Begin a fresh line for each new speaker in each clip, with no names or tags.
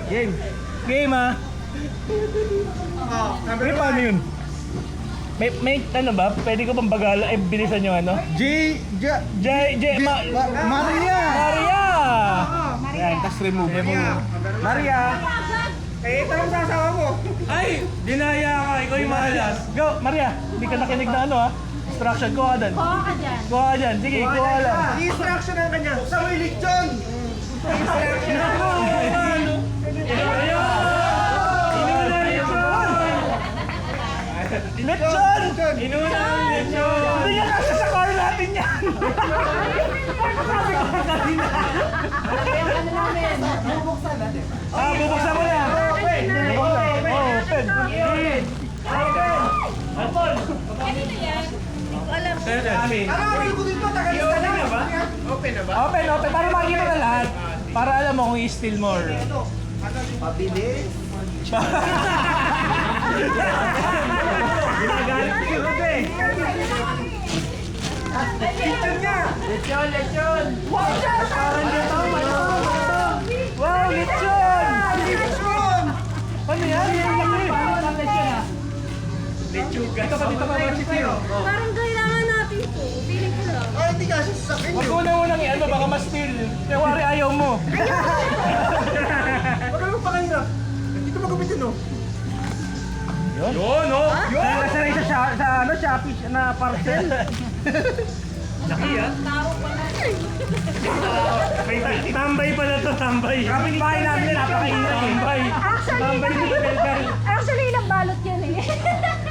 Game.
Game ha?
Number paano yun?
May ano ba? Pwede ko bang bagala? Bilisan yung ano?
Maria!
Yan, tas remove.
Maria! Eh, ito ang sasawa mo.
Ay! Dinaya ka! Ikaw yung malas. Go! Maria! Hindi ka nakinig na ano ha? Instruction. Kuha ka dyan.
Kuha ka dyan.
Kuha ka dyan. Sige, kuha lang.
Instruction ang kanya. Sa may lechon!
Lechon! Inuna ang lechon! Hindi nga kasi sa car natin yan!
Bubuksan natin.
Bubuksan mo yan! Open! Open! Open!
Kanina yan? Hindi ko alam.
Alam ko dito, tagalista na. Open na ba?
Open! Open! Para makikita na lahat. Para alam mo kung i-steal more.
Pabilis.
Ginagalit ko yun, Open!
Lechon nga!
Lechon! Wow! Parang lechon! Wow! Lechon!
Lechon!
Ano yan? Parang lechon ha?
Lechuga.
Dito pa Chipiro.
Parang kailangan natin ito. Feeling ko lang.
Ay, hindi kasi sa akin
Huwag
yun.
mo na unang i-ano, baka ma-steal. Kaya wari ayaw mo.
Wag lang pa kanina. Dito magamitin, no?
Yun, oh!
Nasanay sa ano, Shopee na parcel.
Laki ah.
Tao pa na.
Tambay pala to, tambay.
Kapit bahay namin, napakaingat eh.
Tambay. Tambay ni Belgar.
Actually, ilang balot yan eh.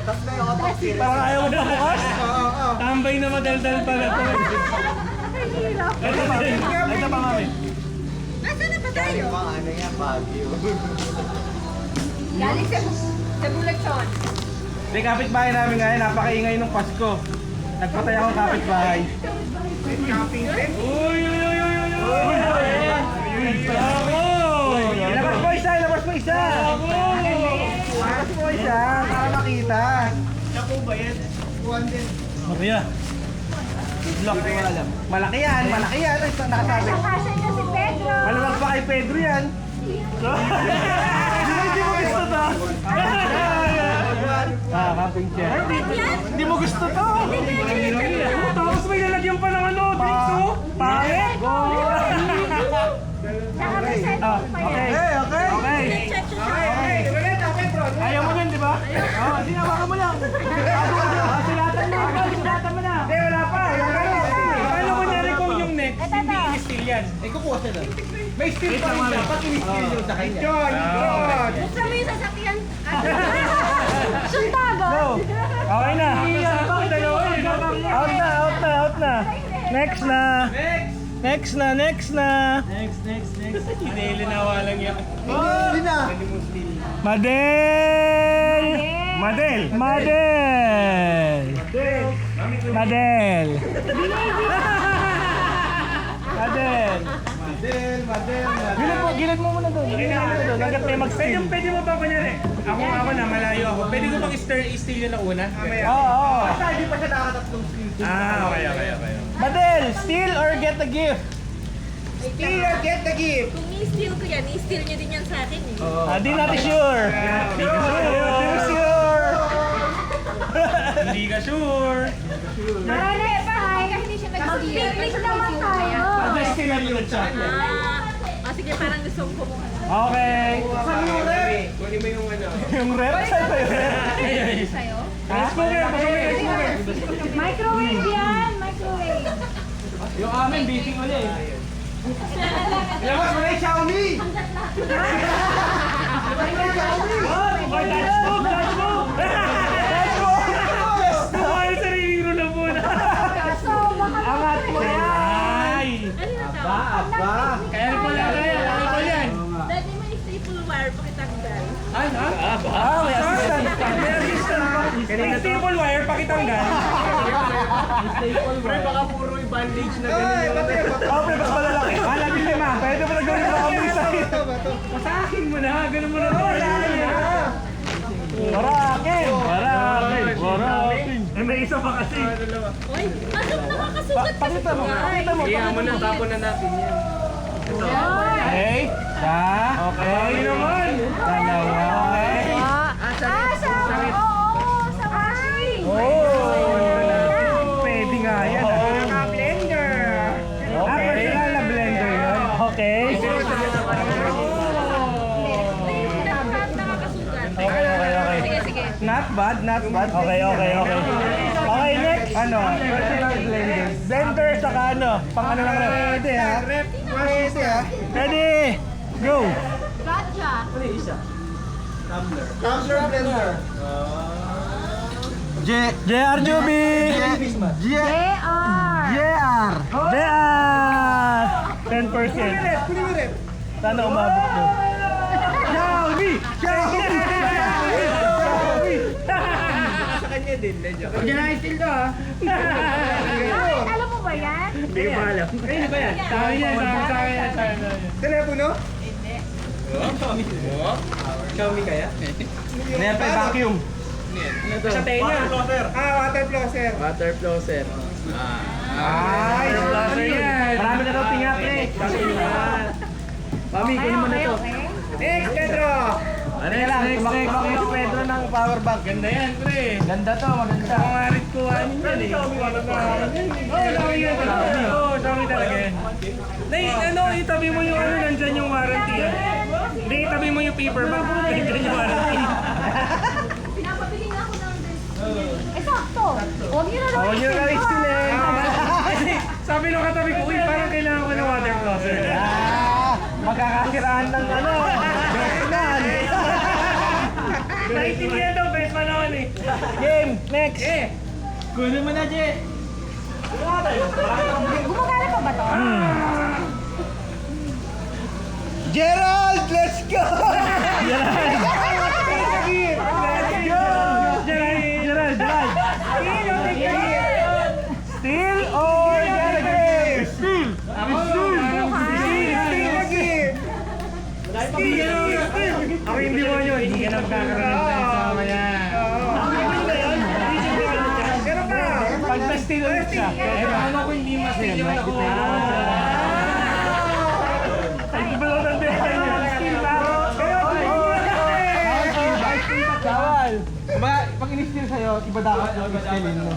Tapos na yung autopsy.
Parang ayaw mo na bukas.
Oo.
Tambay na madaldal pala to.
Ang hirap.
Ito pa. Ito pa, mami.
Nasaan na ba tayo?
Ano yan, Baguio.
Galing sa Bulacan.
Hindi, kapitbahay namin ngayon, napakaingay nung Pasko. Nagpatay akong kapitbahay.
Uy! Bravo!
Ilabas mo isa, ilabas mo isa! Ilabas mo isa, para makita.
Maria. Good luck.
Malaki yan, malaki yan. Ay, nakasabi.
Kasya niya si Pedro.
Maluwag pa kay Pedro yan.
Hindi mo gusto to.
Kaping siya.
Hindi mo gusto to. Tapos may lalagyan pa ng ano, drinks oh. Pangit.
Saka may set
Ah,
pa
okay.
yan.
Okay.
Check siya.
Ayaw mo yun, di ba? Oo, hindi nawakan mo lang. Sulatan mo na, sulatan mo na.
Hindi, wala pa.
Paano mo nyari kung yung next,
Ito,
hindi
ito.
i-steal yan?
Eh, kukuha siya doon. May steal pa rin siya. Pag in-steal yun sa kanya. John!
Buksan mo yung sasakyan. Suntagan.
Go! Okay na. Out na. Next na. Next na. Hindi, linawa lang yan.
Hindi na.
Madel!
Madel.
Gilid mo muna doon. Hanggat may mag-steal.
Pwede mo ba kunyari? Ako na, malayo ako. Pwede ko bang i-steal yun na una?
Oo.
Basta hindi pa siya nakatatlong steal.
Okay.
Madel, steal or get the gift?
Steal or get the gift.
Kung i-steal ko yan, i-steal niyo din yan sa akin eh.
Di natin sure. Sure.
Hindi ka sure.
Marami pa kaya hindi siya nag-steal. Mag-picnic naman tayo.
Steal na yun siya.
Sige, parang gusto ko mo.
Okay.
Kunin mo yung ano.
Yung rep, saan ba yung rep?
Sa'yo?
Rice cooker.
Microwave yan, microwave.
Yung amin, beating ulit.
Ilabas mo na yung Xiaomi!
Ay, sarili ko na muna.
So, baka
Angat mo yan.
ano na tawag?
Aba!
Kaya pala yan.
Dati may staple wire, pakitanggal.
May assistant.
Staple wire, pakitanggal.
Pre, baka puro i-bandage na gano'n.
Pre, mas malalaki.
Malapit lima.
Pwede mo na gawin baka may sa'yo.
Sa akin mo na, ganun mo na.
Warakin.
May isa pa kasi.
Uy, masok nakakasugat kasi.
Pakita mo.
Iyan mo na, tapon na natin yan.
Okay. Isa. Okay.
naman.
Dalawa. Okay.
Sa washing.
Pwede nga yan.
Naka-blender.
Okay.
Personal na blender yun.
Okay. Okay.
Sige, sige.
Not bad, not bad.
Okay. Okay, next.
Ano? Personal blender.
Blender saka ano? Pang ano lang rep?
Pwede ha? Pwede ha?
Ready? Go!
Gotcha.
Tumbler blender.
JR Juby!
JR.
JR.
JR! 10%.
Kunin mo rin.
Sana umabot mo.
Xiaomi! Xiaomi!
Sa kanya din, medyo.
Diyan na yung steel to ha.
Bakit? Alam mo ba yan?
Hindi ko pa alam.
Ano ba yan?
Sa akin yan.
Telepono?
Xiaomi kaya?
Ano yan pa vacuum?
Sa tenga.
Water flosser.
Water flosser.
Ay, ano yan?
Marami na daw tinga pre.
Mami, kunin mo na to. Next, Pedro!
Ano yan lang? Tumakbo si Pedro ng power bank.
Ganda yan, pre.
Ganda to, maganda.
Pangarit ko ano yan eh. Xiaomi talaga yan. Ano, itabi mo yung ano, nandyan yung warranty. Hindi, itabi mo yung paperback. Nandyan yung warranty.
Pinapabili nga ako ng sakto. Huwag niyo na
Huwag niyo na istilin.
Kasi sabi nung katabi ko, uy, parang kailangan ko ng water flosser.
Magkakasiraan ng ano. Benan.
Naintindihan daw, best panahon eh.
Game, next.
Kunin mo na, Je.
Gumagana pa ba to?
Gerald, let's go!
Gerald. Steel or Gallagher? Steel.
Ako hindi mo yun. Hindi ka na magkakaroon ng time sa mamaya.
Pero ka!
Pag na-steel ulit siya.
Ano kung hindi mas steel yun ako?
Ay, iba lang ng behay niya. Steel ba? Bawal.
Pag in-steal sa'yo, iba dapat yung in-stealin mo.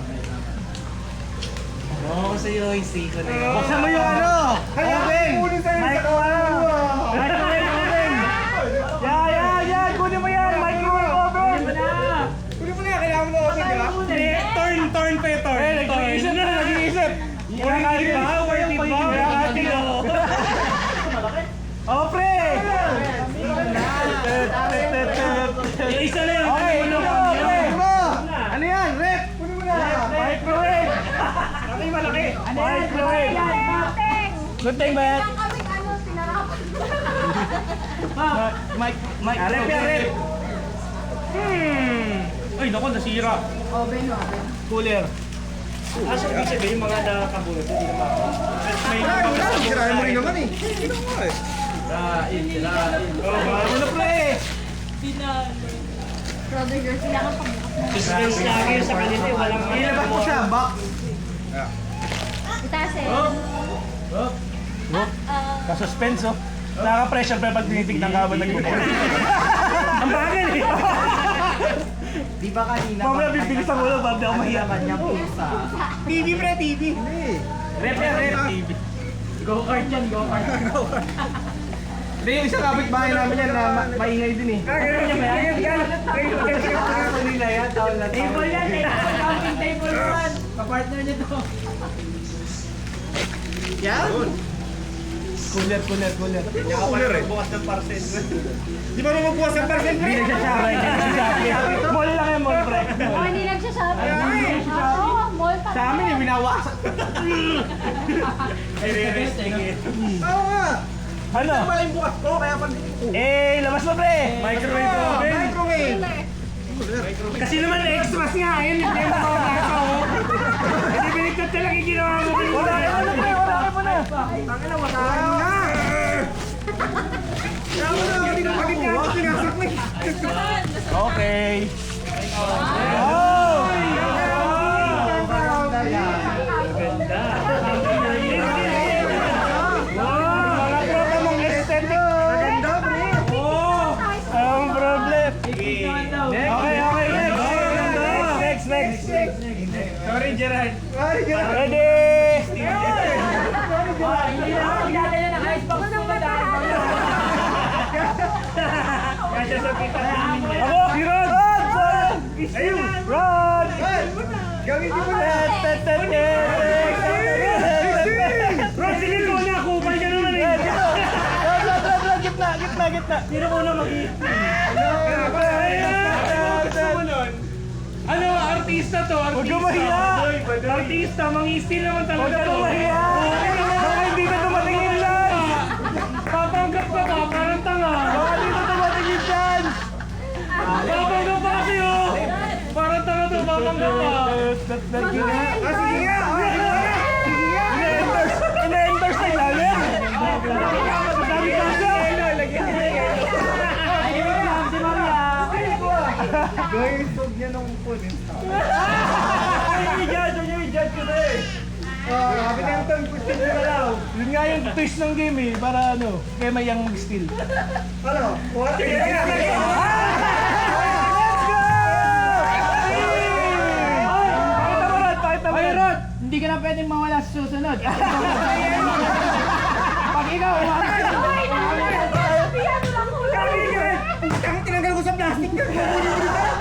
Oo, sa'yo yung steel ko na yun.
Buksan mo yung ano. Oven.
Microwave
oven. Yan. Kunin mo yan. Microwave oven.
Kunin mo na, kailangan mo na open, di ba?
Hindi, turn pa yung turn.
Nag-iisip na.
Worth it ba? Worth it ba?
Oh, pre!
Yung isa na yun.
Okay,
Ano
ito,
mo?
pre. Ano yan? Rep.
Kunin mo na.
Microwave.
Malaki.
Microwave. Good thing ba yan?
Ang kaming ano, sinarapan.
Rep yan, rep.
Ay, naku, nasira.
Oven.
Cooler.
Asa ibig sabihin yung mga nakakabulot, hindi na mako. May
Sirahin mo rin naman eh.
Ano, pre?
Brother, kailangan pagbukas mo.
suspense lagi sa kanila, walang
Ilabas mo siya, box.
Itaas eh.
Ka-suspense, oh. Nakaka-pressure pa pag tinitignan ka habang nagkukulit. Ang bagal eh.
Di ba kanina?
Mamaya bibilis ang ulo, babi ako mahiya.
Kanya pusa.
TV, pre, TV.
Rep yan, rep.
Go-kart yan, go-kart.
Hindi, yung isang kapitbahay namin yan na maingay din eh.
Kanina yan, taon na
Table yan, camping table yan. Kapartner niya to.
Yan?
Cooler.
Cooler eh.
Bukas ng parcel.
Di ba magbukas ang parcel?
Hindi nagsasabay. Mall lang yan, mall, pre.
Oh, hindi nagsasabi. Oo, mall pa.
Sa amin eh, binawasan.
Ay, re-rest again.
Oo nga.
Ano?
Pala yung bukas ko, kaya pag
Labas mo, pre.
Microwave oven.
Microwave.
Kasi naman extras nga, yun yung mga bata ko. Hindi binigkat talaga yung ginawa mo.
Wala ka na, pre. Wala ka mo na.
Tangina, wala na. Hindi ko magiging ako pinasak na.
Okay.
Ganda.
Mga
Sorry, Gerard.
Ready!
Kasi sa kita namin eh.
Ako! Si Rod! Rod! Rod! Gamitin mo na!
Bro, sige ko na. Kupal ka naman eh.
Rod! Gitna!
Sino ko na mag-i- Ano, artista to,
Huwag ka
artista.
mahiya!
Artista, mang-i-steal naman
Huwag
talaga
ka
to.
na mahiya! Baka hindi ka dumating yung lance!
Papanggap ka ba? Parang tanga.
Baka hindi ka dumating yung chance!
Papanggap pa kasi oh. Parang tanga to, papanggap pa.
Sige nga! Ina-endorse na ilalim! Sabi ka siya! Guys, huwag niya nung punin sa i-judge ko na eh! Sabi na yung tongue question nyo na lang! Yun nga yung twist ng game eh, para ano, kaya may yang mag-steal. Ano? Sige! Let's go! Pakita mo Rod!
Rod, hindi ka na pwedeng mawala sa susunod. Pag ikaw,
Tinanggal ko sa plastic ka!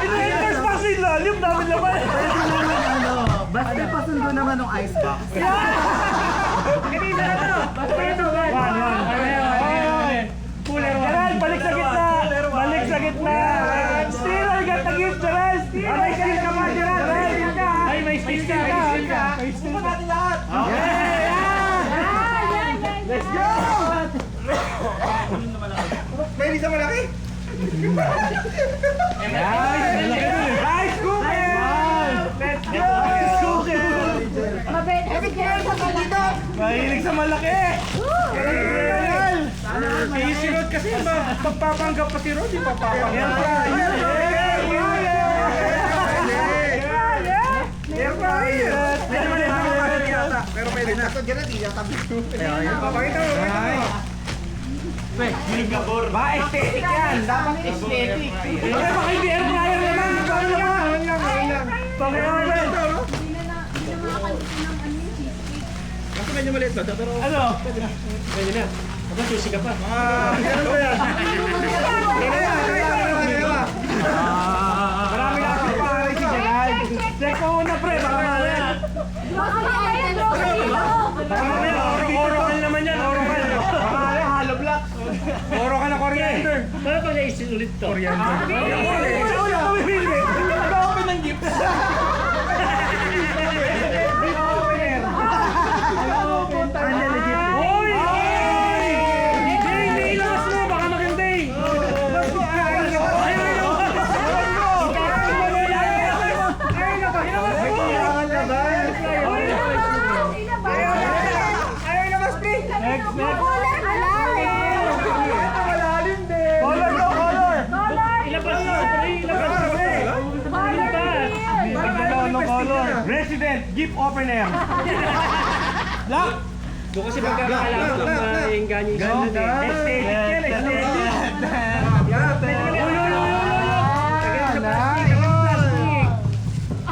Ina-endorse pa sa ilalim, dami naman!
Basta pasundo naman ng icebox.
Gerald, balik sa gitna! Balik sa gitna! Steal, I got the gift, Gerald! May steal ka pa, Gerald!
Ay, may steal ka.
May steal ka! Let's go! May isa malaki? Rice cooker! Let's go! Rice cooker!
Mabait si Gerald sa malaki.
Mahilig sa malaki! Gerald!
Si Rod kasi magpapanggap pa si Rod, di pa papanggap.
Pero pwede na. Ito, Gerald, iyatabi. Papakita mo, Ba, aesthetic yan. Dapat aesthetic. Baka hindi air fryer naman. Baka lang.
Kasi medyo maliit ba? Pero
Ano?
Pwede na. Aba, susi ka pa.
Ano ba yan? Marami na akong pangalan si Gerald. Check mo muna, pre. Baka mamaya. Baka mamaya, oro-oro naman yan. Oro-oro. Baka mamaya, hollow block. Oro ka na coriander.
Paano pag naisin ulit to?
Coriander. Ito mamimili. Nag-open ng gift.
Hoy! Jay, ilabas mo. Baka maganda eh.
Color daw, color.
Ilabas mo. Ilabas mo.
Color. Resident, gift opener. Black.
Doon kasi magkakalaman kung maingganyo yung sunod eh.
Aesthetic yan, aesthetic.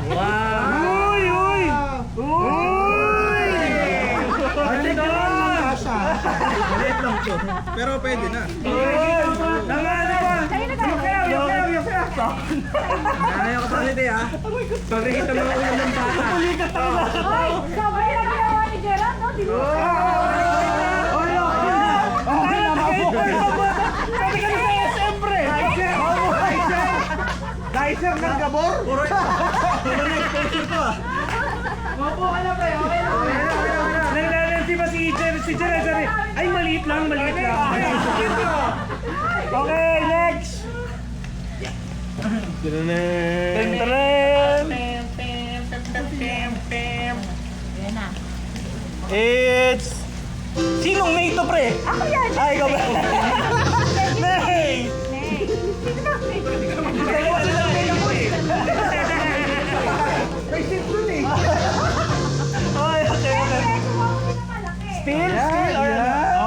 Wow!
Uy, uy! Uy!
maliit lang to. Pero pwede na. Ayaw ka pa ulit eh ha.
Pagkikita mga ulam ng bata.
Ay, sabay na ginawa ni Gerald, no? Di ba?
Dicer ng gabor?
Naglalandi ba si Gerald? Si Gerald sabi, ay maliit lang.
Okay, next! Tenteren! It's... Sinong Nay to, pre?
Ako yan!
Ay, ikaw ba? Nay! May seat dun eh. Okay, okay. Still? Still?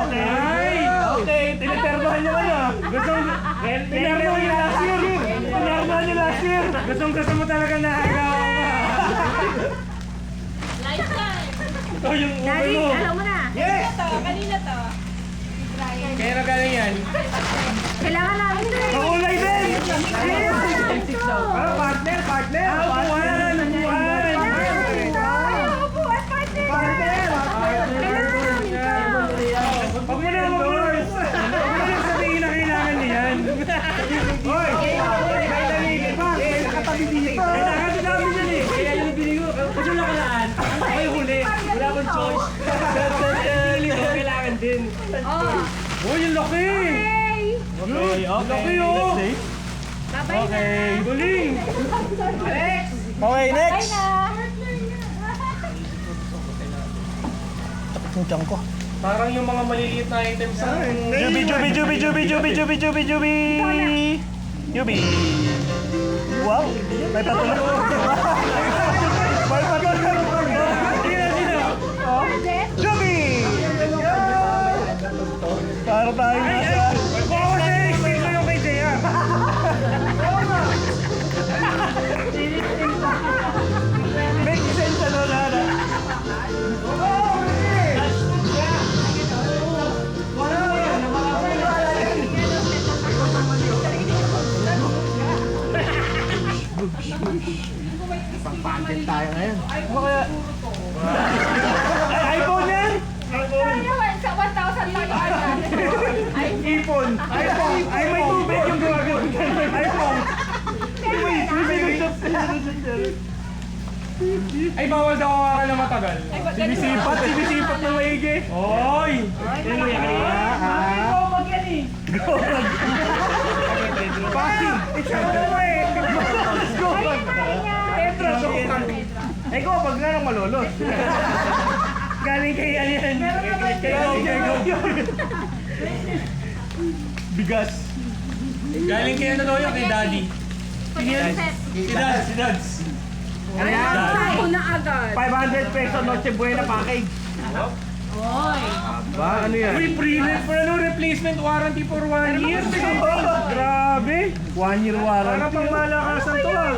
Okay. Okay, tinaternohan niyo ano?
Tinarno niyo last year.
Tinarnohan niyo last year.
Gusto mo talaga na agaw ka. daw yung
Daddy,
ulo mo.
alam mo na.
Yes!
Kaya na galing yan.
Kailangan namin ito eh.
Makulay din!
Ano, partner?
Upuan!
Upuan, partner. Kailangan namin ito.
Huwag mo na sabihin na kailangan niyan.
Hoy! May nalilip pa! Nakatabi dito!
Nakakadami yan eh. Kaya yung binili ko, kasi wala ko laan. Ako yung huli. Wala akong choice. Pinili ko, kailangan din. Oh, yung laki!
Okay.
Laki oh!
Bye-bye na.
Galing!
Okay,
Bye
next!
na.
Yung tiyan ko.
Parang yung mga maliliit na items sa
Jubi! Wow! May patuloy! May patuloy! Oh, Jubi! Para tayo nasa...
Oo, kasi explain ko yung kay Jaya.
Make sense ano na na.
Pang-pageant tayo ngayon.
Ano kaya? Ay, iPhone yan!
Sa 1,000 pa yung
iPhone! Ay, may tubig yung gagawin ka ng iPhone!
Ay, bawal daw kawakan na matagal.
Sinisipat ng maigi!
Oy! Ano yan?
Pasi! Isama mo eh! Ikaw, pag nga nang malolos.
Galing kay ano yan?
Bigas.
Galing kay ano daw yun? Kay Daddy. Si Dads.
Ako na agad.
500 peso Noche Buena package. Ba, ano yan?
Uy, pre-net for ano? Replacement warranty for 1 year. Grabe.
1 year warranty.
Para pang malakasan to ah.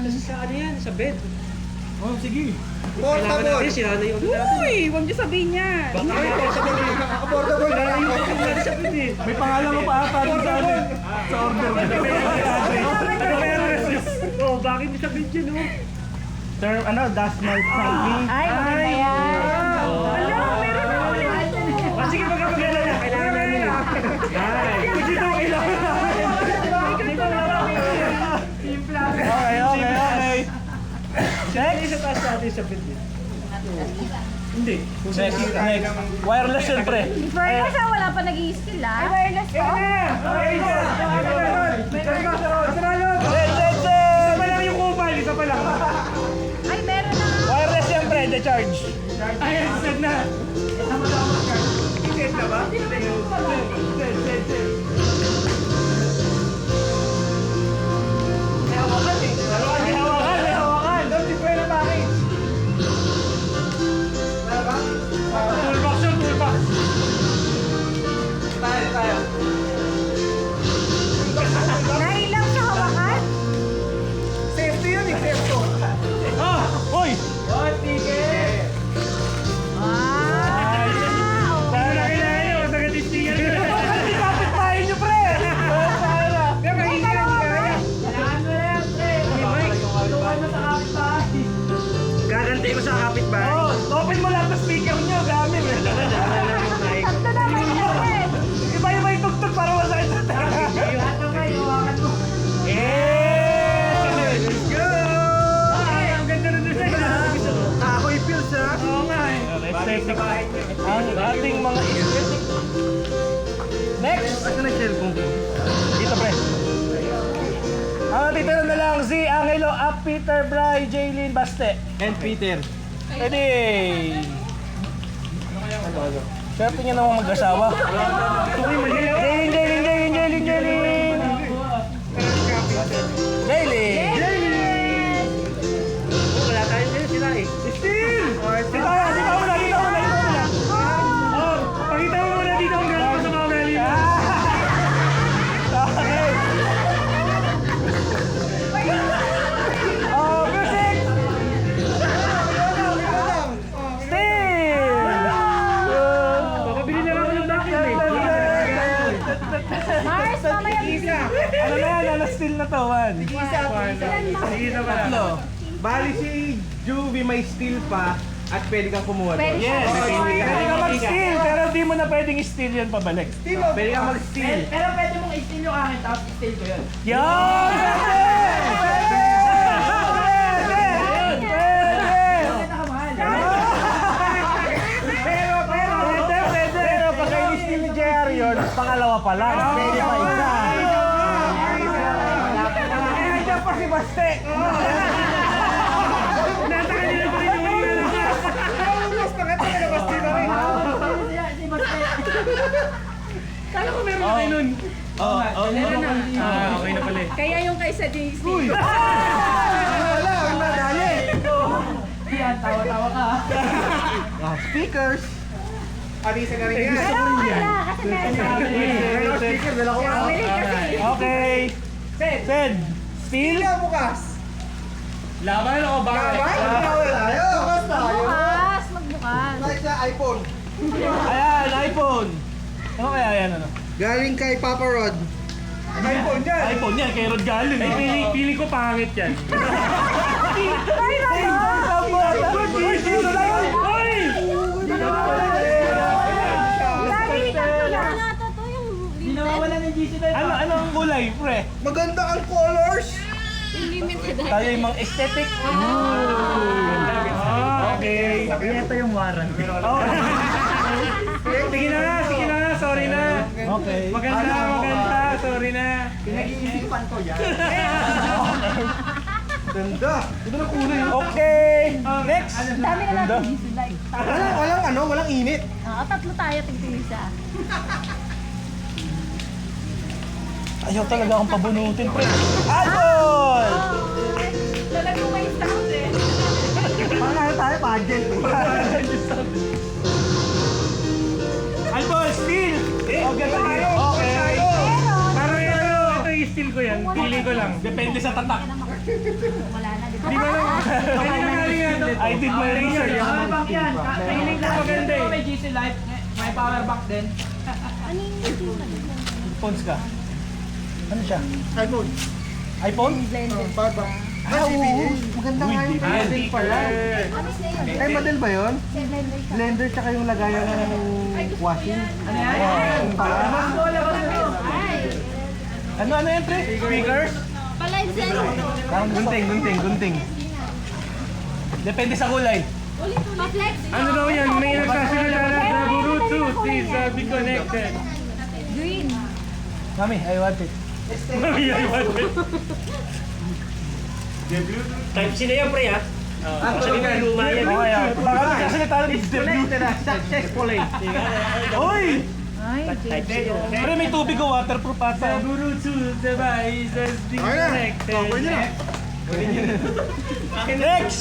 Sa ano yan? Sa bed.
Oh, sige.
Kailangan natin, sila na yung ulo natin.
Uy, huwag niyo sabihin yan.
Affordable na ako.
Sa bed eh.
May pangalan mo pa ata dun sa atin. Sa order.
Oh, bakit may sa bed yun oh?
Sir, ano, dust mite something.
Ay, maganda yan. Alam, meron na ulit ito.
Ah, sige, magkakagala na. Kailangan namin yun.
Hindi ito kailangan namin. Okay.
Next! Sa taas natin sa bed eh. Hindi.
Next. Wireless syempre.
Wireless ah, wala pa nag-i-skill ah. Ay, wireless pa.
Isa pa lang yung kupal. Isa pa lang.
Ay, meron na.
Wireless syempre, the charge.
Ay, set na.
Set na ba? Set. May hawakan. Don't pwede package.
Toolbox yun, toolbox.
Tayo.
Nailang sa hawakan?
Safety yun eh, safety.
Ah! Hoy!
Para kailangan nyo, masagad yung sticker.
Hindi kapit tayo nyo, pre!
Gaganti ko sa kapitbahay.
Oh, open mo lang ang speaker nyo, gamit.
Tatlo naman yun eh.
Iba-iba yung tugtog para masakit sa tayo.
Let's go!
Ang ganda na doon sa'yo.
Kahoy pills ha?
Oo nga eh.
Ang ating mga aesthetic. Next!
Asa na cellphone ko?
Dito, pre. Ang titira na lang si Angelo Up, Peter, Bry, Jaylin, Baste.
And Peter.
Ready! Swerte niya namang mag-asawa. Jaylin!
Wala tayo din sila eh.
Dito mo na.
Oh, pakita mo muna dito ang gano'n sa mga ugali mo.
Okay. Oh, music! Steve! 1.
Sige na pala.
Tatlo. Bali si Juvie may steal pa at pwede kang kumuha doon.
Yes. Pwede ka mag-steal, pero di mo na pwedeng steal yan pabalik.
Pwede kang mag-steal.
Pero pwede mong i-steal yung akin, tapos i-steal ko yun.
Yan! Pwede! Pero pag i-steal ni JR yun, pangalawa pa lang. Pwede pa isa. Nandiyan pa si Baste.
Nasa kanila pa rin yung Kala ko meron na kayo nun. Okay na pala eh.
Kaya yung kay sa JC.
Wala, ang nadali.
Yan, tawa-tawa ka.
Speakers. Alisa na rin yan.
Pero okay na, kasi meron.
Speaker, dala ko na.
Bili kasi.
Okay. Sed. Steal.
Pila bukas.
Laban o bakit?
Ayaw. Bukas tayo.
Magbukas, magbukas.
Like sa iPhone.
Ayan, iPhone. Ano kaya yan ano?
Galing kay Papa Rod. iPhone yan.
iPhone yan, kay Rod galing.
Ay, pili ko pangit yan.
Ay,
Hoy!
Lagi ito lang. Ito yung
Hindi nawawala ng GC na
Ano ang kulay, pre?
Maganda ang colors.
limited.
Tayo yung mga aesthetic.
Okay.
Ito yung warrant.
Sige na nga, sorry na.
Okay.
Maganda, sorry na.
Pinag-iisipan ko yan.
Ganda. Ganda na kulay.
Okay. Next.
Dami na natin GC like.
Walang init.
Tatlo tayo tigtisa.
Ayaw talaga akong pabunutin, pre. Alcohol!
Talagang may sound eh.
Paano tayo pageant?
Alcohol, steal! Okay, tayo. Okay.
Parang ito i-steal ko yan. Pili ko lang.
Depende sa tatak.
Wala na, di ba?
Hindi ko lang. Ay, hindi ko lang.
I did my research.
Power bank yan. Kahiling lang.
Maganda eh.
May GC Life. May power bank din.
Ano yung
Phones ka. Ano siya?
iPhone.
iPhone?
blender?
Baba. oo. Maganda nga yung blender pala.
Ano siya yun?
Ay, model ba yun?
Blender siya.
Blender tsaka yung lagayan ng washing.
Ano yan? Mas bola ko na to.
Ay,
Ano yan, pre? Speakers?
palay sa
Parang gunting. Depende sa kulay.
Pa-flex.
Ano daw yan? May nagsasalita na Bluetooth is be connected.
Green.
Mami, I want it.
Type C na yan, pre, ha? Sabi mo, luma yan.
Okay, baka magkasalita ng
Successfully.
Uy!
Type C yun.
Pre, may tubig ko, waterproof ata.
Bluetooth device is be
Okay na.
connected.
Okay na.
Next!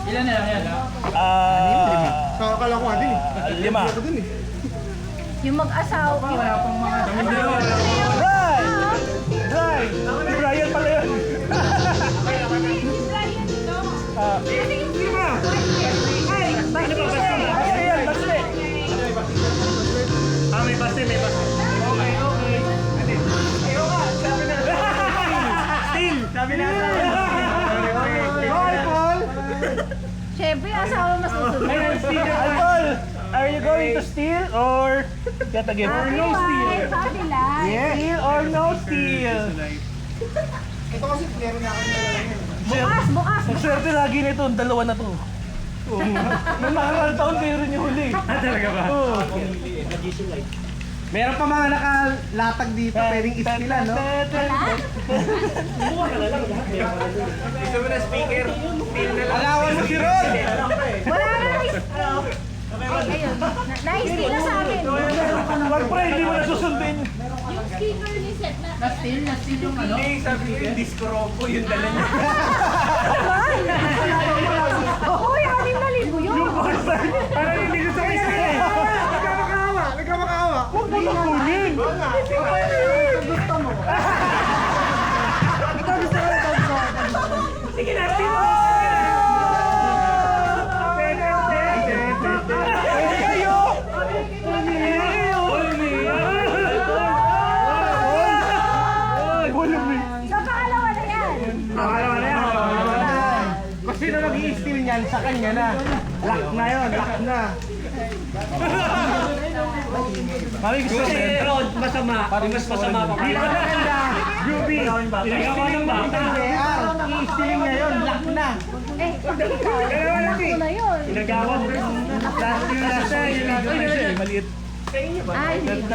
Ilan na lang yan?
Kakala ko nga din eh.
5.
Ako din eh.
Yung mag-asawa.
Wala pang mga
Right! Right! Si Brian pala yun. Baste yan, baste.
May base. Steal! Sabi na
Hi, Paul!
Siyempre, asawa masusunod.
Alcohol, are you going to steal or get a gift?
No steal. Sabi lang.
Yes. Steal or no steal?
Ito kasi meron na akong
Bukas.
Magswerte lagi nito, ang dalawa na to. Nung nakaraang taon kayo rin yung huli.
talaga ba?
Oo.
Meron pa mga nakalatag dito, pwedeng ispila, no? Gusto mo na speaker? Alawan mo si Ron!
Wala na. Ayun. Na-steal na sa amin.
Wag pre, hindi mo nasusundin.
Yung speaker ni Seth na.
Na-steal yung ano?
Sabi ko yung disco roco, yung dala niya.
Uy, 6,000 yun.
Parang hindi gusto ko i-steal.
Nagkamakaawa!
Huwag mo kukunin.
Gusto mo!
Sige na, steal mo!
Kayo! steel niyan, sa kanya na. Lock na yun, lock na. Mami gusto mo yun?
Pero masama. Mas masama pa.
Di ba maganda? Juby!
Ikaw ano ba?
I-steel niya yun, lock na.
Eh, anak ko na yun.
Nagawad. Last year last year.
Maliit.
Ay, hindi.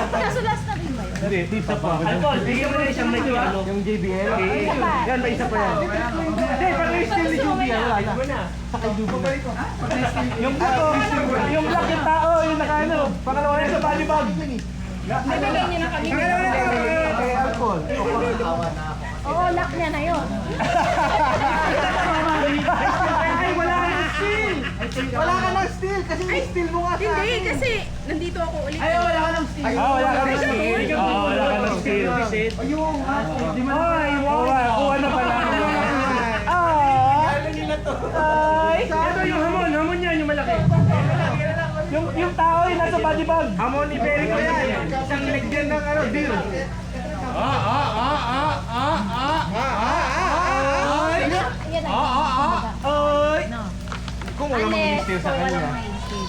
Kaso last na rin ba yun?
Hindi, dito pa.
Alcohol, bigyan mo na isang medyo ano.
Yung JBL.
Isa pa.
Yan, may isa pa yan. Hindi, pag i-steel ni Juby, wala na. Sakay Juby na. Yung ako, yung black yung tao, yung nakaano, pangalawa yan sa body bag.
Nabigyan niyo na kami.
Kay alcohol.
Oo, lock niya na yun.
Ay, wala ka ng steel! Wala ka ng steel! Kasi yung steel mo nga sa
Hindi,
akin.
kasi nandito ako ulit.
Ay, wala ka ng steel! Ah, wala ka ng steel! Oo, wala ka ng steel.
Ayun, di mo
Ay, kuha na pala. Ay!
Ito yung hamon. Hamon yan, yung malaki.
Yung tao yung nasa body bag. Hamon ni Perry ko yan. Isang legend ng ano, deal.
Ayan na.
Ay! Kung wala mang
Alex,
steel sa
kung walang
kanya.
may steel.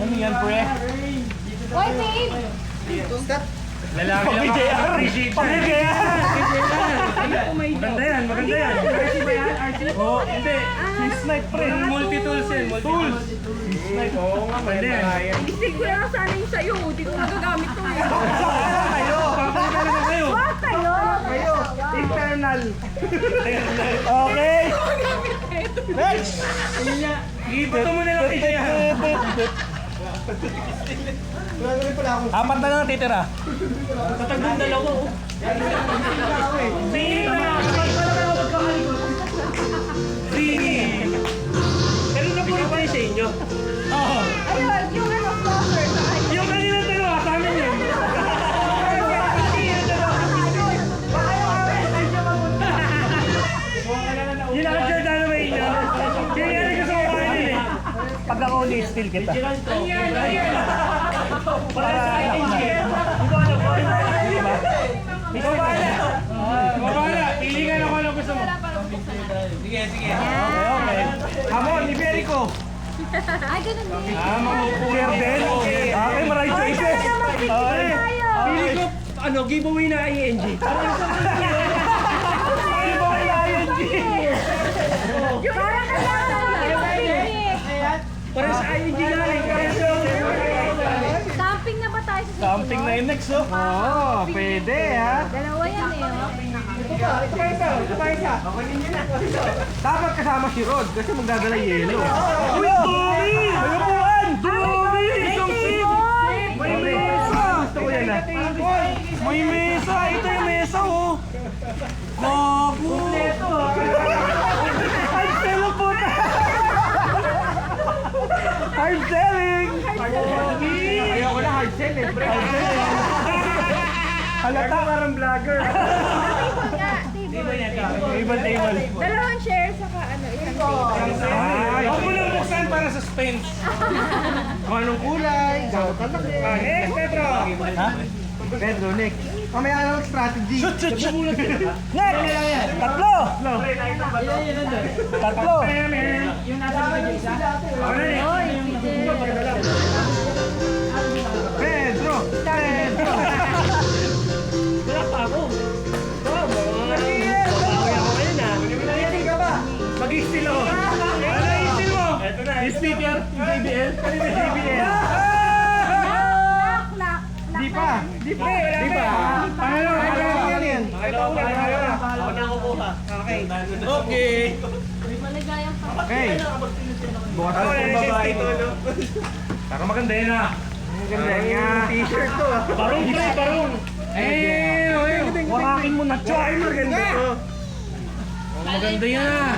Ano yan, pre?
Why, babe?
Lalaki lang ako. Appreciate yan. Maganda yan, maganda yan.
Oh, hindi. Snipe, pre.
Multi-tools yan, multi-tools.
Snipe. Oo nga,
Maganda yan.
Isig ko lang sana yung sa'yo. Hindi ko magagamit to eh.
Kayo!
Papakala na kayo.
Wag kayo!
Kayo! Internal! Okay! Next!
Ibato mo na lang kayo yan.
Apat na lang titira.
Tatagong dalawa oh.
Sige na. Sige.
Pero napuro pa yun sa inyo.
Oo.
Ayun, yung ano, flosser sa kanya.
Yung kanina dalawa, sa amin yun. Yun ang Jordan may inyo. Kaya yan gusto ko kayo din eh.
Pag ako ni-steal kita.
Ikaw bahala. Pili ka na kung anong gusto mo.
Okay, okay. Hamon, ni Perico.
Ay, ganun din.
Mamupuyer din. Okay, maraming choices. Okay.
Pili ko, ano, giveaway na ING.
Ay, ba kaya ING?
Parang kailangan na lang.
Para sa ING galing.
Camping na ba tayo sa
Camping na yung next, oh. Oo, pwede, ha?
Dalawa yan eh, oh.
Dapat kasama si Rod kasi magdadala yelo. Uy, dumi! May upuan! Dumi! Isang seat! May mesa! Gusto ko yan, ah. May mesa! Ito yung mesa, oh! Gago! I'm selling po na! I'm selling! Ayoko na hard sell eh. Hard sell eh. Halata parang vlogger. Table.
Dalawang share saka ano, isang table.
Ay,
Huwag mo nang buksan para suspense.
kung anong kulay, gawat ka laki.
Next, Pedro.
Ha? Pedro, next. Mamaya lang strategy. Shoot! Next! Tatlo! Tatlo!
Oy,
Pedro! Pedro!
Wala pa ako. Babawi ako ngayon ah.
Mag-i-steal ako.
Ano yung steal mo?
Ito na. Yung speaker, yung JBL. Ano yung JBL?
Lock.
Di pa. Di pa. Di pa.
Pangalawa, pangalawa.
Ano yan?
Ako na kukuha.
Okay.
Maligayang pa.
Okay. Bukas ako yung babae ito.
Para maganda yan ah.
Ganda nga. T-shirt to ah.
Barong, pre, barong.
Warakin mo na, Choy. Maganda to.
Maganda yan ah.